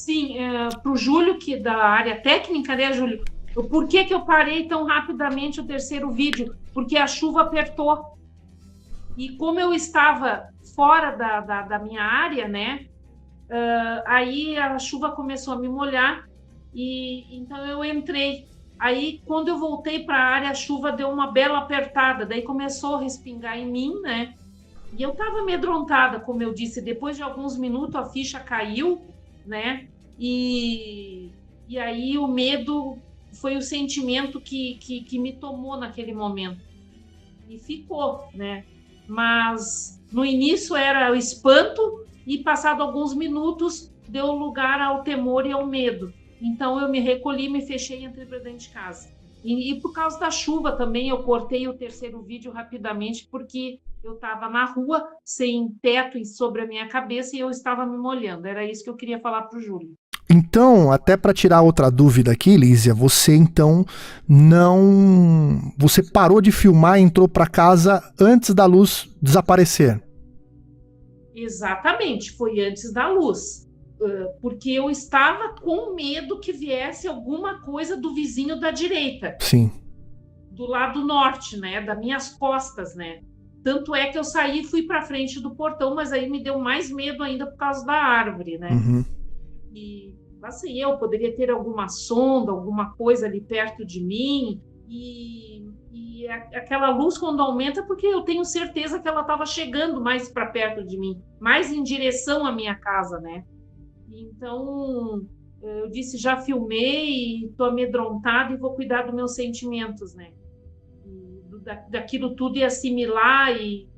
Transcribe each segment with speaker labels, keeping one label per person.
Speaker 1: Sim, para o Júlio, que da área técnica, né, Júlio? Por que eu parei tão rapidamente o terceiro vídeo? Porque a chuva apertou. E como eu estava fora da minha área, né? Aí a chuva começou a me molhar e então eu entrei. Aí, quando eu voltei para a área, a chuva deu uma bela apertada. Daí começou a respingar em mim, né? E eu estava amedrontada, como eu disse. Depois de alguns minutos, a ficha caiu, né? E aí o medo foi o sentimento que me tomou naquele momento. E ficou, né? Mas no início era o espanto e passado alguns minutos deu lugar ao temor e ao medo. Então eu me recolhi, me fechei e entrei para dentro de casa. E por causa da chuva também eu cortei o terceiro vídeo rapidamente porque eu estava na rua sem teto sobre a minha cabeça e eu estava me molhando. Era isso que eu queria falar para o Júlio.
Speaker 2: Então, até para tirar outra dúvida aqui, Lísia, você então não. Você parou de filmar e entrou para casa antes da luz desaparecer.
Speaker 1: Exatamente, foi antes da luz. Porque eu estava com medo que viesse alguma coisa do vizinho da direita,
Speaker 2: Sim.
Speaker 1: do lado norte, né, das minhas costas, né. Tanto é que eu saí e fui para frente do portão, mas aí me deu mais medo ainda por causa da árvore, né.
Speaker 2: Uhum.
Speaker 1: E assim, eu poderia ter alguma sonda, alguma coisa ali perto de mim, e aquela luz quando aumenta, porque eu tenho certeza que ela estava chegando mais para perto de mim, mais em direção à minha casa, né? Então, eu disse, já filmei, estou amedrontada e vou cuidar dos meus sentimentos, né? Daquilo tudo e assimilar e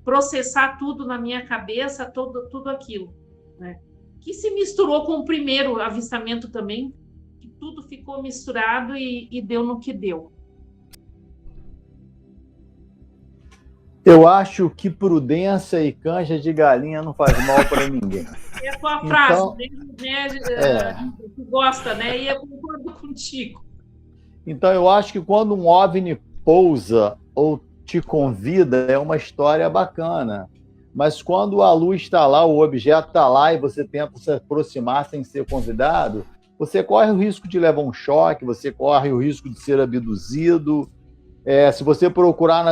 Speaker 1: processar tudo na minha cabeça, tudo aquilo, né? Que se misturou com o primeiro avistamento também, que tudo ficou misturado e deu no que deu.
Speaker 3: Eu acho que prudência e canja de galinha não faz mal para ninguém.
Speaker 1: É a tua frase,
Speaker 3: Então,
Speaker 1: né? Tu gosta, né? E eu concordo contigo.
Speaker 3: Então, eu acho que quando um OVNI pousa ou te convida, é uma história bacana. Mas quando a luz está lá, o objeto está lá e você tenta se aproximar sem ser convidado, você corre o risco de levar um choque, você corre o risco de ser abduzido. Se você procurar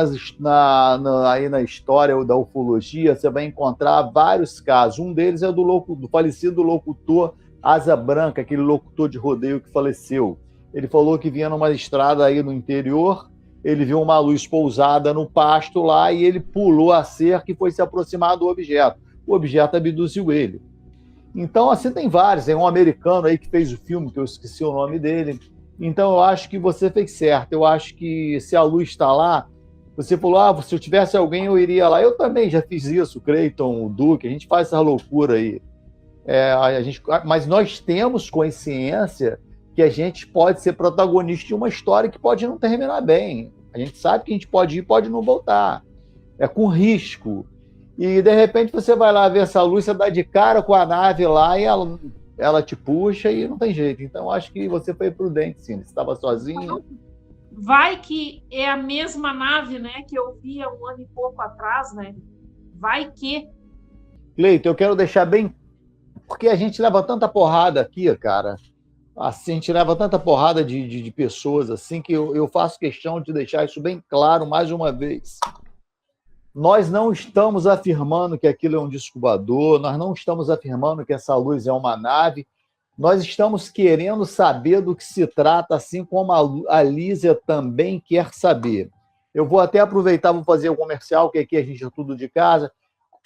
Speaker 3: aí na história da ufologia, você vai encontrar vários casos. Um deles é do falecido locutor Asa Branca, aquele locutor de rodeio que faleceu. Ele falou que vinha numa estrada aí no interior, ele viu uma luz pousada no pasto lá e ele pulou a cerca e foi se aproximar do objeto. O objeto abduziu ele. Então, assim, tem vários. Tem um americano aí que fez o filme, que eu esqueci o nome dele. Então, eu acho que você fez certo. Eu acho que se a luz está lá, você falou, se eu tivesse alguém, eu iria lá. Eu também já fiz isso, o Creighton, o Duque, a gente faz essa loucura aí. Mas nós temos consciência que a gente pode ser protagonista de uma história que pode não terminar bem. A gente sabe que a gente pode ir, pode não voltar. É com risco. E, de repente, você vai lá ver essa luz, você dá de cara com a nave lá e ela te puxa e não tem jeito. Então, acho que você foi prudente, sim. Você estava sozinho.
Speaker 1: Vai que é a mesma nave, né, que eu vi há um ano e pouco atrás, né? Vai que...
Speaker 3: Cleiton, eu quero deixar bem... Porque a gente leva tanta porrada aqui, cara. Assim, a gente leva tanta porrada de pessoas, assim, que eu faço questão de deixar isso bem claro mais uma vez. Nós não estamos afirmando que aquilo é um disco voador, nós não estamos afirmando que essa luz é uma nave, nós estamos querendo saber do que se trata, assim como a Lísia também quer saber. Eu vou até aproveitar, vou fazer o comercial, que aqui a gente é tudo de casa.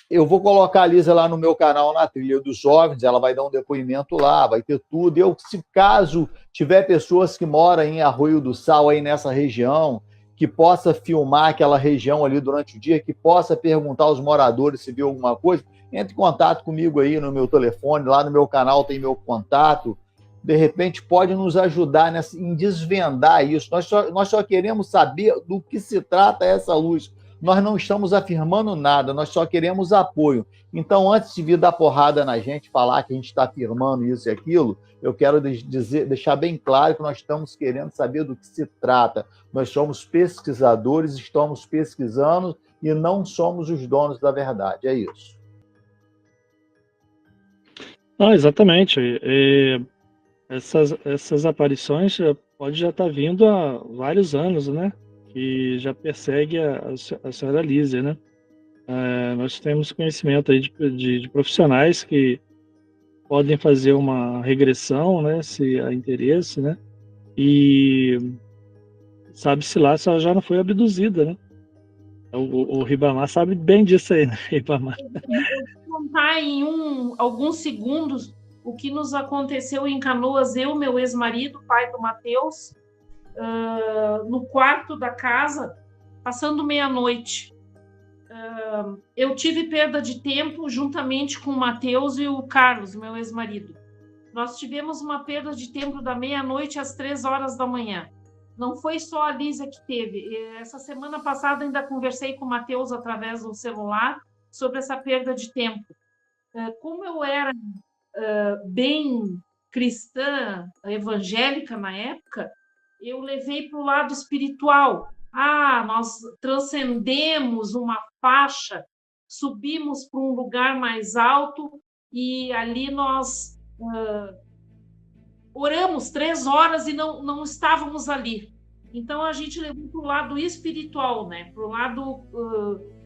Speaker 3: Eu vou colocar a Lísia lá no meu canal, na Trilha dos Jovens, ela vai dar um depoimento lá, vai ter tudo. Se caso tiver pessoas que moram em Arroio do Sal, aí nessa região, que possa filmar aquela região ali durante o dia, que possa perguntar aos moradores se viu alguma coisa, entre em contato comigo aí no meu telefone, lá no meu canal tem meu contato, de repente pode nos ajudar em desvendar isso. Nós só queremos saber do que se trata essa luz. Nós não estamos afirmando nada, nós só queremos apoio. Então, antes de vir dar porrada na gente, falar que a gente está afirmando isso e aquilo, eu quero deixar bem claro que nós estamos querendo saber do que se trata. Nós somos pesquisadores, estamos pesquisando e não somos os donos da verdade. É isso.
Speaker 4: Não, exatamente. Essas aparições pode já estar vindo há vários anos, né? Que já persegue a senhora Lísia, né? Nós temos conhecimento aí de profissionais que podem fazer uma regressão, né? Se há interesse, né? E sabe-se lá se ela já não foi abduzida, né? O Ribamar sabe bem disso aí, né? Ribamar.
Speaker 1: Eu vou contar em alguns segundos o que nos aconteceu em Canoas, eu, meu ex-marido, pai do Matheus, no quarto da casa, passando meia-noite. Eu tive perda de tempo juntamente com o Matheus e o Carlos, meu ex-marido. Nós tivemos uma perda de tempo da meia-noite às 3h da manhã. Não foi só a Lísia que teve. Essa semana passada ainda conversei com o Matheus através do celular sobre essa perda de tempo. Como eu era bem cristã, evangélica na época, eu levei para o lado espiritual. Nós transcendemos uma faixa, subimos para um lugar mais alto e ali nós oramos 3 horas e não estávamos ali. Então a gente levou para o lado espiritual, né? Para o lado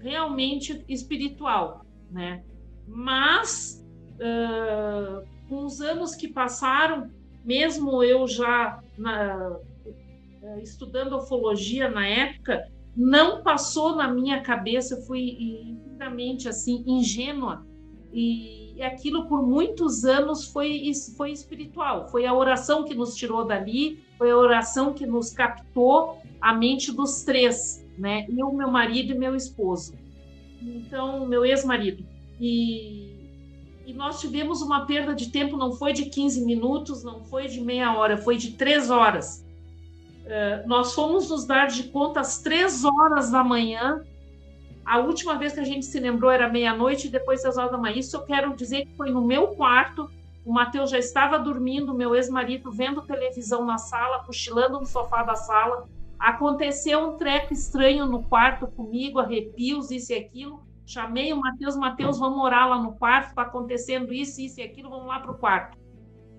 Speaker 1: realmente espiritual, né? Mas com os anos que passaram, mesmo eu já estudando ufologia na época, não passou na minha cabeça, eu fui inteiramente assim ingênua, e aquilo por muitos anos foi espiritual, foi a oração que nos tirou dali, foi a oração que nos captou a mente dos 3, né? Eu, meu marido e meu esposo, então meu ex-marido, e nós tivemos uma perda de tempo, não foi de 15 minutos, não foi de meia hora, foi de 3 horas. Nós fomos nos dar de conta às 3h da manhã. A última vez que a gente se lembrou era meia-noite e depois 6h da manhã. Isso eu quero dizer que foi no meu quarto. O Matheus já estava dormindo, meu ex-marido vendo televisão na sala, cochilando no sofá da sala. Aconteceu um treco estranho no quarto comigo, arrepios, isso e aquilo. Chamei o Matheus, vamos orar lá no quarto, está acontecendo isso e aquilo, vamos lá para o quarto.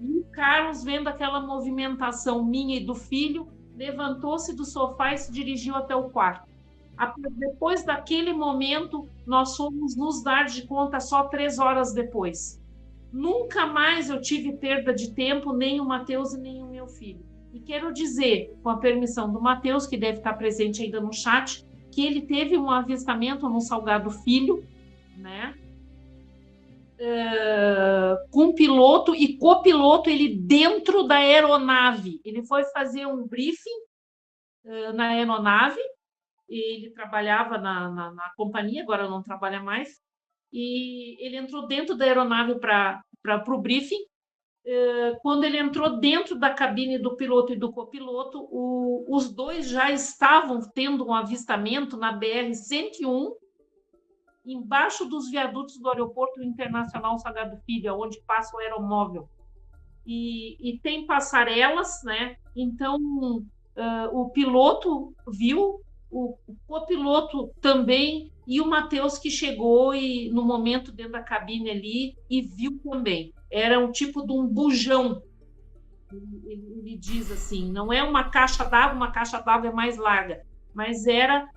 Speaker 1: E o Carlos, vendo aquela movimentação minha e do filho, levantou-se do sofá e se dirigiu até o quarto. Depois daquele momento, nós fomos nos dar de conta só 3 horas depois. Nunca mais eu tive perda de tempo, nem o Matheus e nem o meu filho. E quero dizer, com a permissão do Matheus, que deve estar presente ainda no chat, que ele teve um avistamento no Salgado Filho, né? Com piloto e copiloto, ele dentro da aeronave. Ele foi fazer um briefing na aeronave, ele trabalhava na companhia, agora não trabalha mais, e ele entrou dentro da aeronave para o briefing. Quando ele entrou dentro da cabine do piloto e do copiloto, os dois já estavam tendo um avistamento na BR-101, embaixo dos viadutos do Aeroporto Internacional Salgado Filho, onde passa o aeromóvel. E tem passarelas, né? Então, o piloto viu, o copiloto também, e o Matheus que chegou e no momento dentro da cabine ali e viu também. Era um tipo de um bujão. Ele diz assim, não é uma caixa d'água é mais larga, mas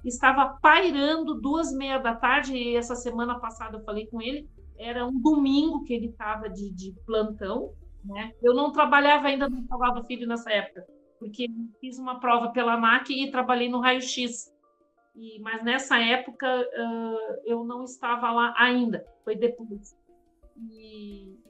Speaker 1: estava pairando 2h30 da tarde, e essa semana passada eu falei com ele, era um domingo que ele estava de plantão, né? Eu não trabalhava ainda no Salgado Filho nessa época, porque fiz uma prova pela ANAC e trabalhei no raio-x. Mas nessa época eu não estava lá ainda, foi depois.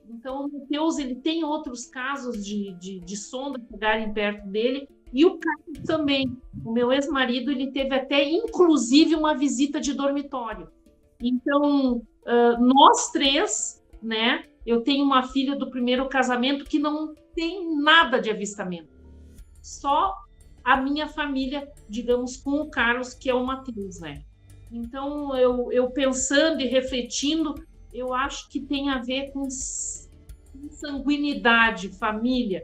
Speaker 1: Então o Matheus, ele tem outros casos de sonda chegarem perto dele, e o Carlos também. O meu ex-marido, ele teve até inclusive uma visita de dormitório. Então nós 3, né? Eu tenho uma filha do primeiro casamento que não tem nada de avistamento. Só a minha família, digamos, com o Carlos, que é o Matheus, né? Então, eu pensando e refletindo, eu acho que tem a ver com sanguinidade, família.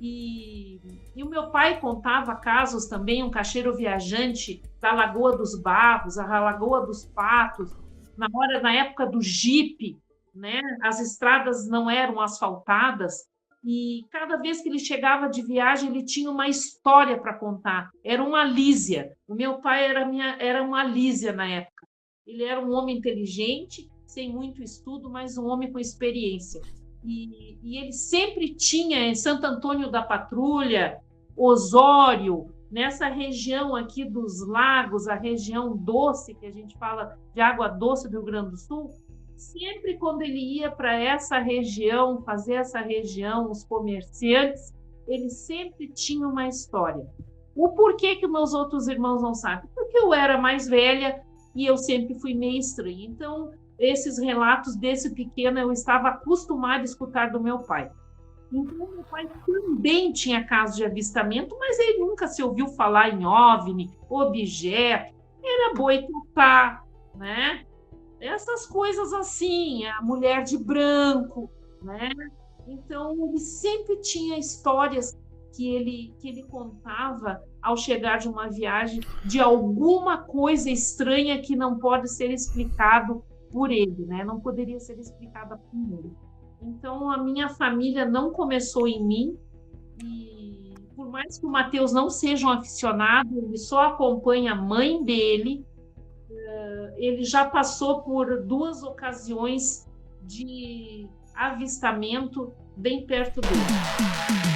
Speaker 1: E o meu pai contava casos também, um cacheiro viajante da Lagoa dos Barros, a Lagoa dos Patos, na época do Jeep, né? As estradas não eram asfaltadas, e cada vez que ele chegava de viagem, ele tinha uma história para contar. Era uma Lísia. O meu pai era uma Lísia na época. Ele era um homem inteligente, sem muito estudo, mas um homem com experiência. E ele sempre tinha em Santo Antônio da Patrulha, Osório, nessa região aqui dos lagos, a região doce, que a gente fala de água doce do Rio Grande do Sul, sempre quando ele ia para essa região, fazer essa região, os comerciantes, ele sempre tinha uma história. O porquê que meus outros irmãos não sabem? Porque eu era mais velha e eu sempre fui meio estranha. Então, esses relatos desse pequeno eu estava acostumada a escutar do meu pai. Então, meu pai também tinha casos de avistamento, mas ele nunca se ouviu falar em OVNI, objeto, era boitatá, né? Essas coisas assim, a mulher de branco, né? Então, ele sempre tinha histórias que ele contava ao chegar de uma viagem de alguma coisa estranha que não pode ser explicado por ele, né? Não poderia ser explicada por ele. Então, a minha família não começou em mim, e por mais que o Matheus não seja um aficionado, ele só acompanha a mãe dele. Ele já passou por 2 ocasiões de avistamento bem perto dele.